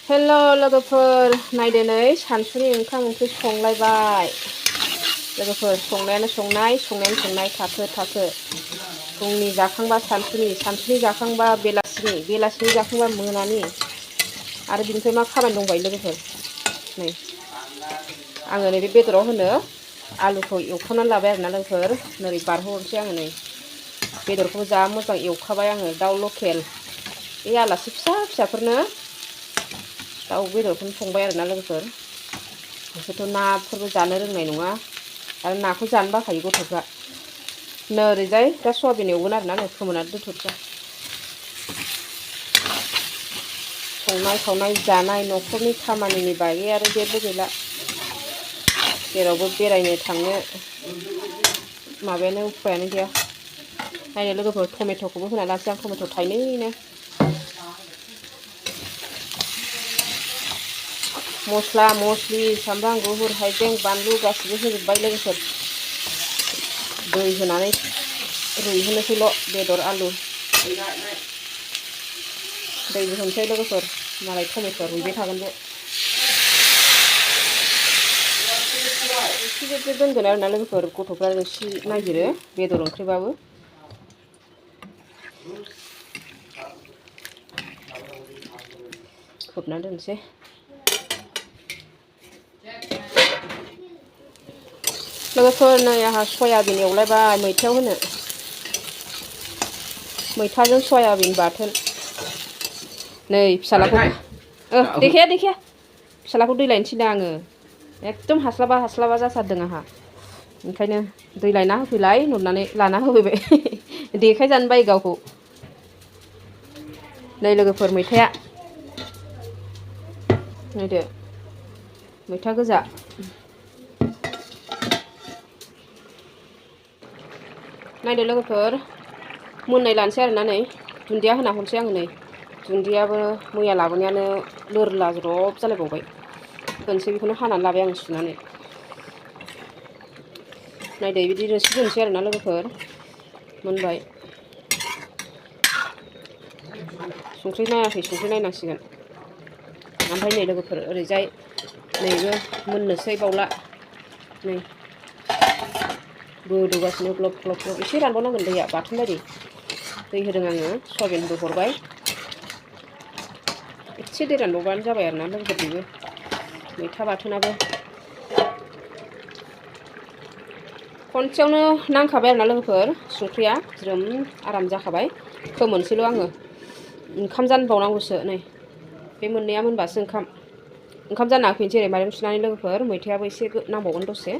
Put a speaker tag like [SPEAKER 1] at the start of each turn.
[SPEAKER 1] हेल' लोगोफोर नायदो नै सानसुनि ओंखाम ओंख्रि संलायबाय लोगोफोर संनायानो संनाय थाखो फुंनि जाखांबा सानसुनि जाखांबा बेलासिनि जाखांबा मोनानि आरो बिनिफ्राय मा खामानि दंबायो लोगोफोर नै आङो नैबे बेदराव होनो आलुखौ एवखांनानै लाबाय आरोना लोगोफोर नोरै बारहोहरनोसै आङो नै बेदरखौबो जा मोजां एवखाबाय आङो दाउ लकेल बे आलासि फिसाफोरनो दाउ बेदरखौनो संबाय आरोना लोगोफोर बिसोरथ' नाफोरबो जानो रोंनाय नङा आरो नाखौ जानो बाखायो गथ'फ्रा नोरैजाय दा सयाबिन एवगोन आरोना नै फोमोननानै दोनथ'नोसै संनाय खावनाय जानाय न'खरनि खामानिनि बागै आरो जेबो गैला जेरावबो बेरायनो थांनो माबायानो उफायानो गैया नायनो लोगोफोर टमेट'खौबो होना लानोसै आं टमेट' थाइनैनो मस्ला मस्लि सामब्राम गुफुर हाइजें बानलु गासिबो होजोबबाय लोगोफोर दै होनानै रुइहोनोसैल' बेदर आलु दैबो होनोसै लोगोफोर मालाय टमेट'आ रुइबाय थागोन बे एसे दोनगोन आरोना लोगोफोर गथ'फ्रा रोसि नागिरो बेदर ओंख्रिबाबो खोबना दोनसै लोगोफोर नै आंहा सयाबिन एवलायबाय मैथायाव होनो मैथाजों सयाबिन बाथोन नै फिसालाखौ देखाया फिसालाखौ दै लायनो थिनदों आङो एकदम हास्लाबा जाथारदों आंहा ओंखायनो दै लायना होफैलाय नरनानै लाना होफैबाय देखायजानो बायो गावखौ नै लोगोफोर मैथाया नायदो मैथा गोजा नायदो लोगोफोर मोननाय लानोसै आरोना नै दुन्दिया होना हरसै आङो नै दुन्दियाबो मैया लाबोनायानो लोरला ज्रब जालायबावबाय होनसै बेखौनो हानानै लाबाय आं सुनानै नायदो बिदि रोसि दोनसै आरोना लोगोफोर मोनबाय संख्रि नायाखै संख्रि नायनांसिगोन ओमफ्राय नै लोगोफोर ओरैजाय नैबो मोननोसै बावला नै गोदौगासिनो ग्लब एसे रानबावनांगोन दैया बाथोन बायदि दै होदों आङो सयाबिनबो हरबाय एसे दै रानबावबानो जाबाय आरोना लोगोफोर बेबो मैथा बाथोनाबो खनसेयावनो नांखाबाय आरोना लोगोफोर संख्रिया ज्रोम आराम जाखाबाय फोमोनसैल' आङो ओंखाम जानबावनांगौसो नै बे मोननैया मोनबासो ओंखाम जाना फैनोसै ओरै माइरं सुनानै लोगोफोर मैथायाबो एसे नांबावगोन दसे